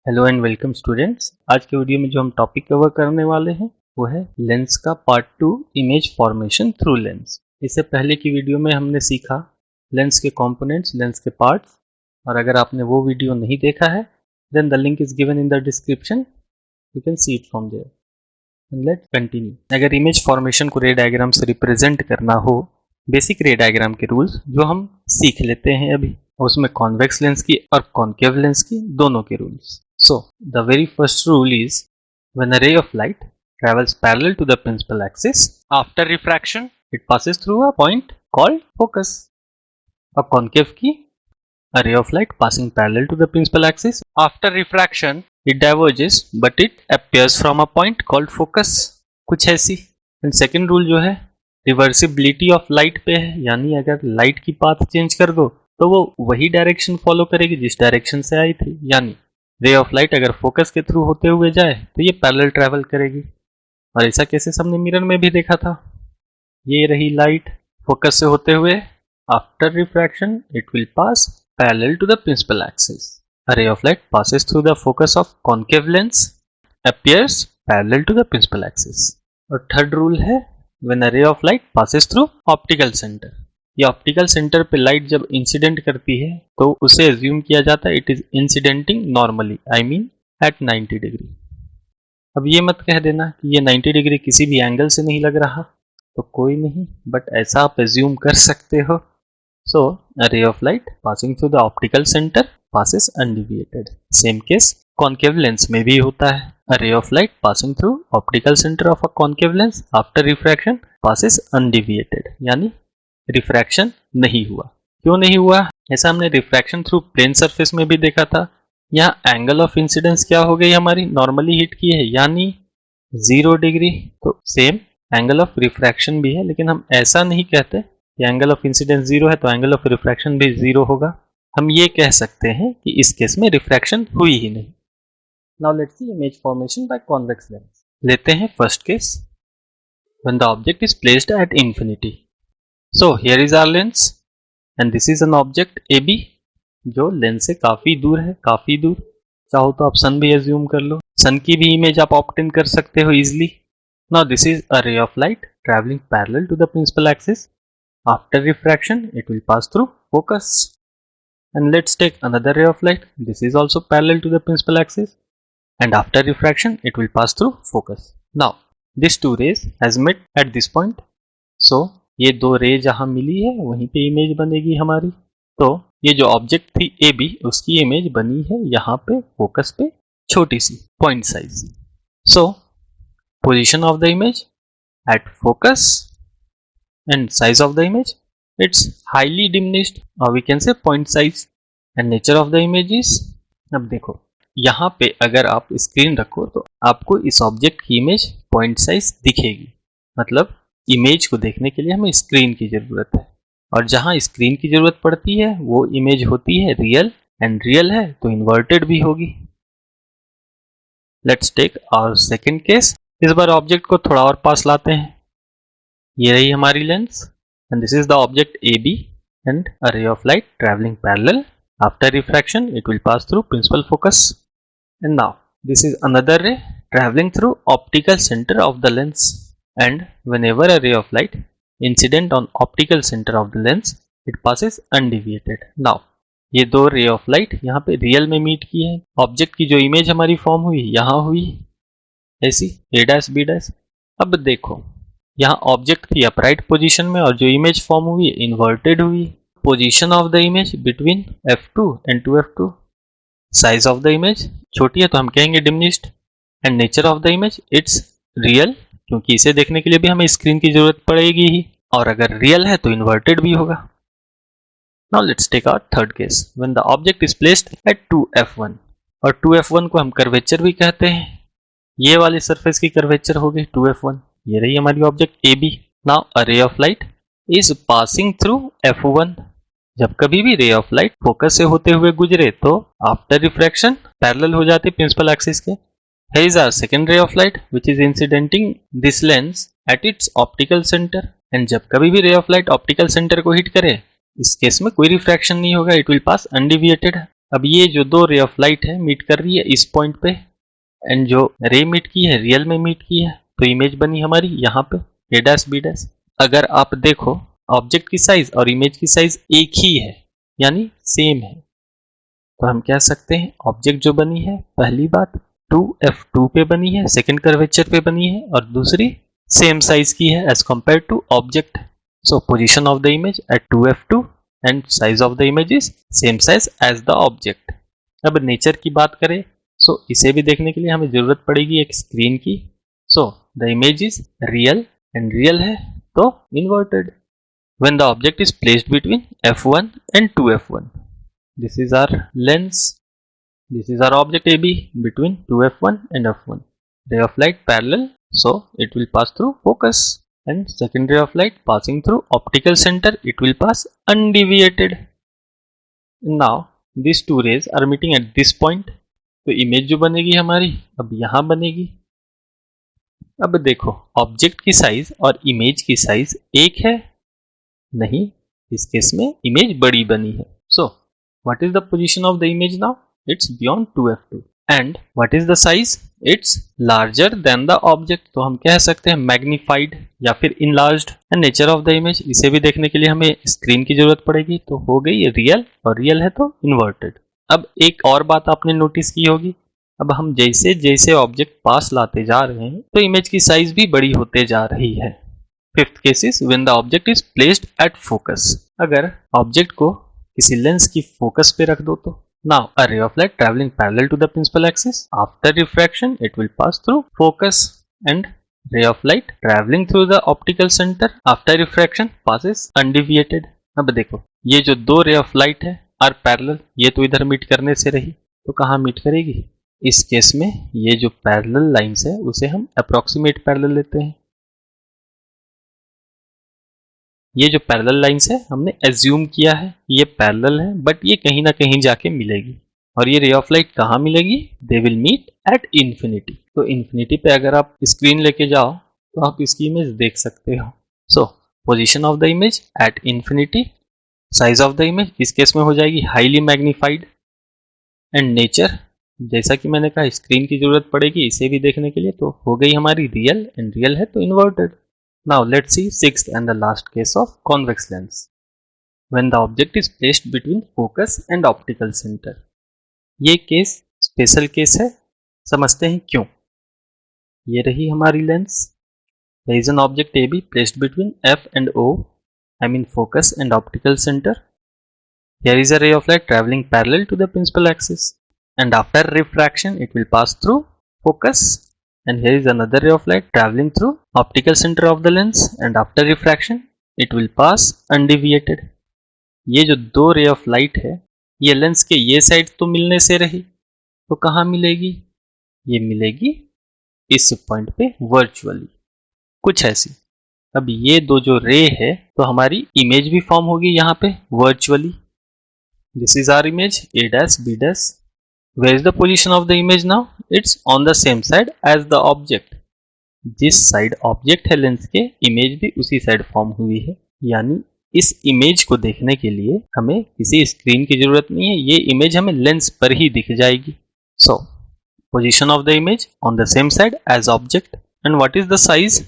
Hello and welcome students. आज के video में जो हम टॉपिक कवर करने वाले हैं वो है लेंस का part 2, image formation through lens. इससे पहले की वीडियो में हमने सीखा लेंस के कंपोनेंट्स, लेंस के पार्ट्स, और अगर आपने वो वीडियो नहीं देखा है then the link is given in the description, you can see it from there. Let's continue. अगर इमेज फॉर्मेशन को रे डायग्राम से रिप्रेजेंट करना हो, बेसिक रे डायग्राम के रूल्स जो हम सीख लेते हैं अभी, उसमें कॉन्वेक्स लेंस की और कॉन्केव लेंस की दोनों के rules. So, the very first rule is when a ray of light travels parallel to the principal axis, after refraction, it passes through a point called focus. A concave key, a ray of light passing parallel to the principal axis, after refraction, it diverges, but it appears from a point called focus. कुछ ऐसी। And second rule जो है reversibility of light पे है, यानी अगर light की path change कर दो तो वो वही डायरेक्शन फॉलो करेगी जिस डायरेक्शन से आई थी। यानी रे ऑफ लाइट अगर फोकस के थ्रू होते हुए जाए तो ये पैरेलल ट्रैवल करेगी। और ऐसा केसेस हमने मिरर में भी देखा था। ये रही लाइट फोकस से होते हुए, after refraction it will pass parallel to the principal axis. A ray of light passes through the focus of concave lens, appears parallel to the principal axis. और थर्ड रूल है when a ray of light passes through optical centre. ये optical centre पे light जब incident करती है तो उसे assume किया जाता है it is incidenting normally, I mean at 90 डिग्री। अब ये मत कह देना कि ये 90 डिग्री किसी भी एंगल से नहीं लग रहा, तो कोई नहीं, बट ऐसा आप एज्यूम कर सकते हो। So a ray of light passing through the optical centre passes undeviated। Same case concave lens में भी होता है। A ray of light passing through optical center of a concave lens after refraction passes undeviated, यानी refraction नहीं हुआ। क्यों नहीं हुआ? ऐसा हमने रिफ्रैक्शन थ्रू प्लेन सरफेस में भी देखा था। यहाँ एंगल ऑफ इंसिडेंस क्या हो गई हमारी, नॉर्मली हिट की है यानी 0 डिग्री। तो सेम एंगल ऑफ रिफ्रैक्शन भी है, लेकिन हम ऐसा नहीं कहते कि एंगल ऑफ इंसिडेंस 0 है तो एंगल ऑफ रिफ्रैक्शन भी 0 होगा। हम ये कह सकते हैं कि इस केस में रिफ्रैक्शन हुई ही नहीं। Now let's see image formation bye convex lens. लेते हैं first case, when the object is placed at infinity. So here is our lens and this is an object AB जो लेंस से काफी दूर है, काफी दूर। चाहो तो आप सन भी एज्यूम कर लो, सन की भी इमेज आप ऑब्टेन कर सकते हो easily. Now this is a ray of light traveling parallel to the principal axis. After refraction it will pass through focus. And let's take another ray of light. This is also parallel to the principal axis and after refraction it will pass through focus. Now these two rays has met at this point. So ये दो रे जहां मिली है वहीं पे image बनेगी हमारी। तो ये जो ऑब्जेक्ट थी ए बी उसकी इमेज बनी है यहाँ पे फोकस पे, छोटी सी point size. So position of the image at focus and size of the image it's highly diminished, और we can say point size. And nature of the image is, अब देखो यहाँ पे अगर आप स्क्रीन रखो तो आपको इस ऑब्जेक्ट की इमेज पॉइंट साइज दिखेगी। मतलब इमेज को देखने के लिए हमें स्क्रीन की जरूरत है, और जहां स्क्रीन की जरूरत पड़ती है वो इमेज होती है रियल, एंड रियल है तो इन्वर्टेड भी होगी। Let's take our second case. इस बार ऑब्जेक्ट को थोड़ा और पास लाते हैं। ये रही हमारी lens and this is the object A B and a ray of light travelling parallel. After refraction it will pass through principal focus and now this is another ray travelling through optical centre of the lens. And whenever a ray of light incident on optical center of the lens, it passes undeviated. Now, ये दो ray of light यहाँ पे real में meet की है। Object की जो image हमारी फॉर्म हुई यहाँ हुई ऐसी ए डैश बी डैश। अब देखो यहाँ ऑब्जेक्ट थी अपराइट पोजीशन में और जो इमेज फॉर्म हुई इन्वर्टेड हुई। Position of the image between F2 and 2F2। Size of the image छोटी है तो हम कहेंगे diminished. And nature of the image it's real, क्योंकि इसे देखने के लिए भी हमें स्क्रीन की जरूरत पड़ेगी ही, और अगर रियल है तो इन्वर्टेड भी होगा। Now let's take our third case, when the object is placed at 2F1। और 2F1 को हम कर्वेचर भी कहते हैं। ये वाली सरफेस की कर्वेचर हो गई 2F1। ये रही हमारी object AB। Now a ray of light is passing through F1। जब कभी भी रे ऑफ लाइट फोकस से होते हुए गुजरे तो आफ्टर रिफ्रैक्शन पैरेलल हो जाती प्रिंसिपल एक्सिस के। Here is our second ray of light which is incidenting this lens at its optical center, and जब कभी भी ray of light optical center को हिट करे इस केस में कोई रिफ्रैक्शन नहीं होगा, it will pass undeviated। अब ये जो दो रे ऑफ लाइट है मीट कर रही है इस पॉइंट पे, एंड जो रे मीट की है रियल में मीट की है, तो इमेज बनी हमारी यहाँ पे ए डैश बी डैश। अगर आप देखो ऑब्जेक्ट की साइज और इमेज की साइज एक ही है यानी सेम है, तो हम कह सकते हैं ऑब्जेक्ट जो बनी है पहली बात 2f2 पे बनी है, सेकंड कर्वेचर पे बनी है, और दूसरी सेम साइज की है as compare to object. So position of the image at 2f2 and size of the image is same size as the object. अब नेचर की बात करें सो इसे भी देखने के लिए हमें जरूरत पड़ेगी एक स्क्रीन की। So the image is real and real है तो inverted. When the object is placed between f1 and 2f1, this is our lens, this is our object AB between 2f1 and f1. Ray of light parallel, so it will pass through focus, and second ray of light passing through optical center, it will pass undeviated. Now these two rays are meeting at this point, तो image जो बनेगी हमारी अब यहाँ बनेगी। अब देखो object की साइज और इमेज की साइज एक है, नहीं, इस केस में इमेज बड़ी बनी है। So what is the position of the image now? It's beyond 2f2 and what is the size? It's larger than the object, तो हम कह सकते हैं मैग्नीफाइड या फिर enlarged. And nature of the image, इसे भी देखने के लिए हमें स्क्रीन की जरूरत पड़ेगी, तो हो गई रियल, और रियल है तो इन्वर्टेड। अब एक और बात आपने नोटिस की होगी, अब हम जैसे जैसे ऑब्जेक्ट पास लाते जा रहे हैं तो इमेज की साइज भी बड़ी होते जा रही है। Fifth case is when the object is placed at focus. अगर ऑब्जेक्ट को किसी लेंस की फोकस पे रख दो तो now a ray of light travelling parallel to the principal axis, after refraction it will pass through focus, and ray of light travelling through the optical centre after refraction passes undeviated. अब देखो ये जो दो ray of light है are parallel, ये तो इधर meet करने से रही, तो कहाँ मीट करेगी? इस केस में ये जो पैरेलल लाइंस है उसे हम अप्रोक्सीमेट पैरेलल लेते हैं। ये जो पैरेलल लाइंस है हमने एज्यूम किया है ये पैरेलल है, बट ये कहीं ना कहीं जाके मिलेगी, और ये रे ऑफ लाइट कहाँ मिलेगी? They will meet at infinity. तो इन्फिनिटी पे अगर आप स्क्रीन लेके जाओ तो आप इसकी इमेज देख सकते हो। सो position of the image at infinity, size of the image इस केस में हो जाएगी हाईली मैग्नीफाइड, एंड नेचर जैसा कि मैंने कहा स्क्रीन की जरूरत पड़ेगी इसे भी देखने के लिए, तो हो गई हमारी रियल, एंड रियल है तो inverted. Now let's see sixth and the last case of convex lens. When the object is placed between focus and optical center. ये केस स्पेशल केस है, समझते हैं क्यों। ये रही हमारी lens, there is an object AB placed between F and O, I mean focus and optical center. Here is a ray of light traveling parallel to the principal axis, and after refraction it will pass through focus, and here is another ray of light traveling through optical center of the lens, and after refraction it will pass undeviated. ये जो दो ray of light है ये lens के ये side तो मिलने से रही, तो कहाँ मिलेगी? ये मिलेगी इस पॉइंट पे वर्चुअली, कुछ ऐसी। अब ये दो जो रे है तो हमारी इमेज भी फॉर्म होगी यहाँ पे virtually. This is our image A dash B dash. Where is the position of the image now? It's on the same side as the object. जिस साइड ऑब्जेक्ट है लेंस के, इमेज भी उसी side form हुई है, यानी इस image को देखने के लिए हमें किसी स्क्रीन की जरूरत नहीं है, ये इमेज हमें लेंस पर ही दिख जाएगी। So position of the image on the same side as object, and what is the size?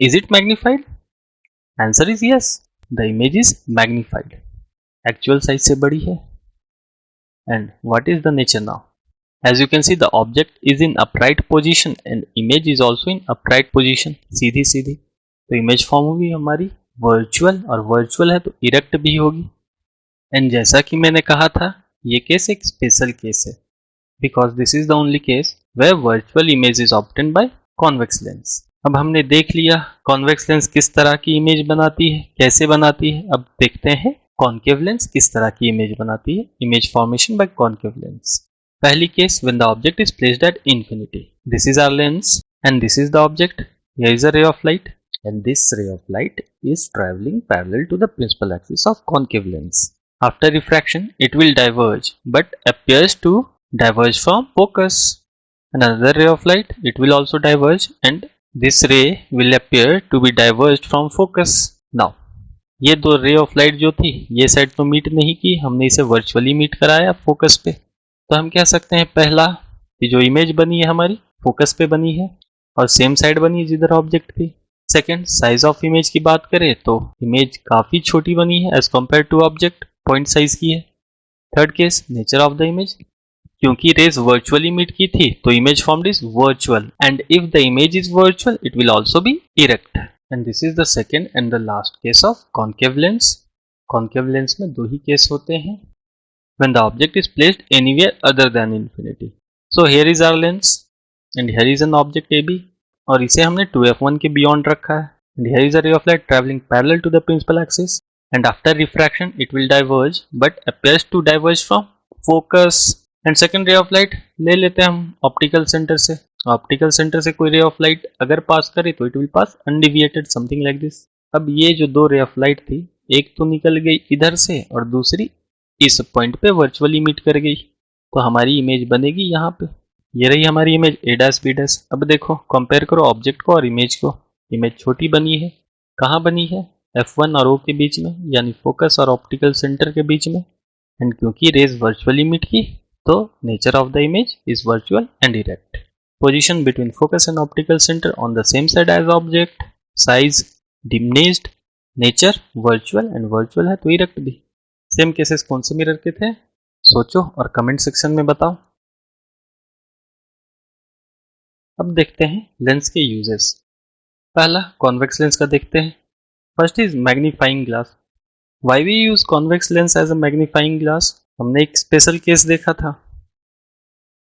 Is it magnified? Answer is yes, the image is magnified, actual size से बड़ी है। And what is the nature now? As you can see, the object is in upright position and image is also in upright position, सीधी सीधी, तो image form होगी हमारी virtual, और virtual है तो erect भी होगी। एंड जैसा कि मैंने कहा था ये केस एक स्पेशल केस है, because this is the only case where virtual image is obtained by convex lens. अब हमने देख लिया कॉन्वेक्स लेंस किस तरह की इमेज बनाती है, कैसे बनाती है। अब देखते हैं कॉन्केव लेंस किस तरह की इमेज बनाती है, image formation by concave lens. पहली case when the object is placed at infinity, this is our lens and this is the object, here is a ray of light and this ray of light is traveling parallel to the principal axis of concave lens. After refraction it will diverge but appears to diverge from focus. Another ray of light, it will also diverge and this ray will appear to be diverged from focus. Now ये दो ray of light जो थी ये side तो meet नहीं की, हमने इसे वर्चुअली मीट कराया फोकस पे। तो हम कह सकते हैं पहला कि जो इमेज बनी है हमारी फोकस पे बनी है और सेम साइड बनी है जिधर ऑब्जेक्ट थी। सेकंड, साइज ऑफ इमेज की बात करें तो इमेज काफी छोटी बनी है as compare to object, point size की है। Third case, nature of the image, क्योंकि रेज वर्चुअली मीट की थी तो image formed is virtual and if the image is virtual it will also be erect. And this is the second and the last case of concave lens. Concave lens में दो ही case होते हैं, when the object is placed anywhere other than infinity. So here is our lens and here is an object AB और इसे हमने 2f1 के beyond रखा है and here is a ray of light traveling parallel to the principal axis and after refraction it will diverge but appears to diverge from focus. and second ray of light ले लेते हैं हम optical center से। Optical centre से कोई रे of light अगर पास करे तो it will pass undeviated something like this. अब ये जो दो रे ऑफ लाइट थी एक तो निकल गई इधर से और दूसरी इस पॉइंट पे वर्चुअली मीट कर गई, तो हमारी इमेज बनेगी यहाँ पे। ये रही हमारी image A dash B dash. अब देखो कंपेयर करो ऑब्जेक्ट को और इमेज को। इमेज छोटी बनी है, कहाँ बनी है? F1 और O के बीच में, यानी फोकस और ऑप्टिकल सेंटर के बीच में। एंड क्योंकि रेज वर्चुअली मीट की तो nature of the image is virtual and erect. Position between focus and optical center on the same side as object, size diminished, nature virtual and virtual है तो erect भी। Same cases कौन से mirror के थे सोचो और कमेंट सेक्शन में बताओ। अब देखते हैं लेंस के यूजेस। पहला कॉन्वेक्स लेंस का देखते हैं। First is magnifying glass. Why we use convex lens as a magnifying glass? हमने एक स्पेशल केस देखा था,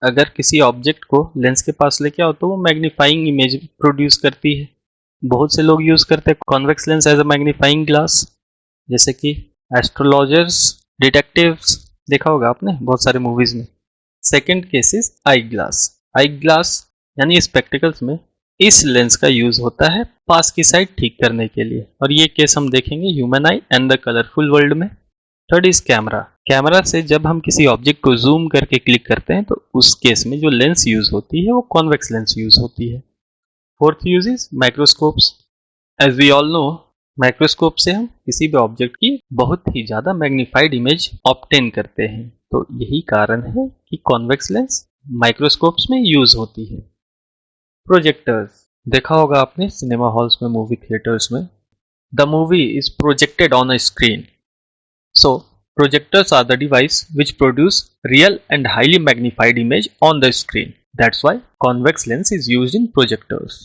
अगर किसी ऑब्जेक्ट को लेंस के पास लेके आओ तो वो मैग्नीफाइंग इमेज प्रोड्यूस करती है। बहुत से लोग यूज करते हैं convex lens as a magnifying glass, जैसे कि एस्ट्रोलॉजर्स, डिटेक्टिव्स, देखा होगा आपने बहुत सारे मूवीज में। Second case is I glass. I glass यानी स्पेक्टिकल्स में इस लेंस का यूज होता है पास की साइड ठीक करने के लिए, और ये केस हम देखेंगे human eye and the colourful world में। Third is camera. कैमरा से जब हम किसी ऑब्जेक्ट को जूम करके क्लिक करते हैं तो उस केस में जो लेंस यूज होती है वो कॉन्वेक्स लेंस यूज होती है। Fourth use is microscopes. As we all know microscope से हम किसी भी ऑब्जेक्ट की बहुत ही ज्यादा मैग्नीफाइड इमेज ऑब्टेन करते हैं, तो यही कारण है कि कॉन्वेक्स लेंस माइक्रोस्कोप्स में यूज होती है। प्रोजेक्टर्स देखा होगा आपने सिनेमा हॉल्स में, मूवी थिएटर्स में। The movie is projected on a screen. So, projectors are the device which produce real and highly magnified image on the screen. That's why convex lens is used in projectors.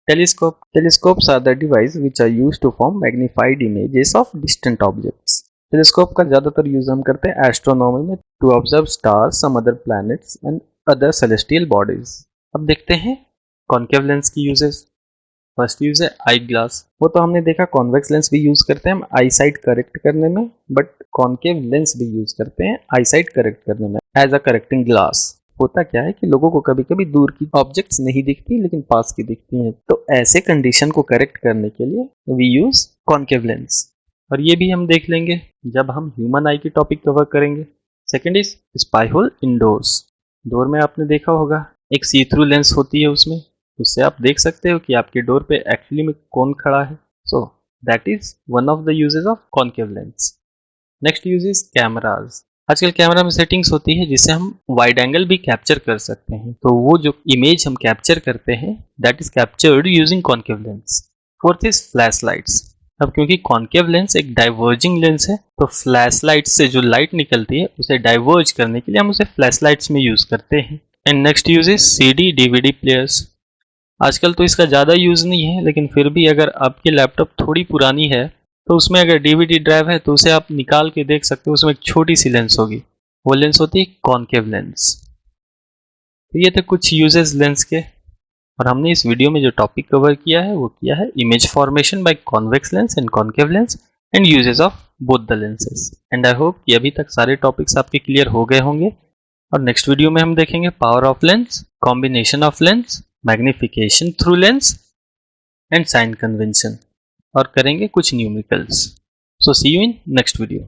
Telescope. Telescopes are the device which are used to form magnified images of distant objects. Telescope का ज़्यादातर use हम करते हैं astronomy में to observe stars, some other planets and other celestial bodies. अब देखते हैं concave lens की यूजेस। फर्स्ट यूज है आई ग्लास। वो तो हमने देखा कॉन्वेक्स लेंस भी यूज करते हैं हम आई साइट करेक्ट करने में, बट कॉन्केव लेंस भी यूज करते हैं आई साइट करेक्ट करने में एज अ करेक्टिंग ग्लास। होता क्या है कि लोगों को कभी कभी दूर की ऑब्जेक्ट्स नहीं दिखती लेकिन पास की दिखती हैं, तो ऐसे कंडीशन को करेक्ट करने के लिए वी यूज कॉन्केव लेंस, और ये भी हम देख लेंगे जब हम ह्यूमन आई की टॉपिक कवर करेंगे। Second is spy hole in doors. Door में आपने देखा होगा एक सी थ्रू लेंस होती है, उसमें उससे आप देख सकते हो कि आपके डोर पे एक्चुअली में कौन खड़ा है। So that is one of the uses of concave lens. Next use is cameras. आजकल कैमरा में सेटिंग्स होती है जिससे हम वाइड एंगल भी कैप्चर कर सकते हैं, तो वो जो इमेज हम कैप्चर करते हैं that is captured using concave lens. Fourth is flash lights. अब क्योंकि कॉन्केव लेंस एक डाइवर्जिंग लेंस है तो फ्लैश लाइट से जो लाइट निकलती है उसे डाइवर्ज करने के लिए हम उसे फ्लैश लाइट्स में यूज करते हैं। And next use is CD DVD players. आजकल तो इसका ज़्यादा यूज़ नहीं है, लेकिन फिर भी अगर आपकी लैपटॉप थोड़ी पुरानी है तो उसमें अगर DVD ड्राइव है तो उसे आप निकाल के देख सकते हो, उसमें एक छोटी सी लेंस होगी, वो लेंस होती है कॉन्केव लेंस। तो ये थे कुछ यूजेस लेंस के, और हमने इस वीडियो में जो टॉपिक कवर किया है वो किया है image formation bye convex lens and concave lens and uses of both the lenses. And I hope कि अभी तक सारे टॉपिक्स आपके क्लियर हो गए होंगे, और नेक्स्ट वीडियो में हम देखेंगे power of lens, combination of lens, magnification through lens and sign convention, और करेंगे कुछ numericals. So see you in next video.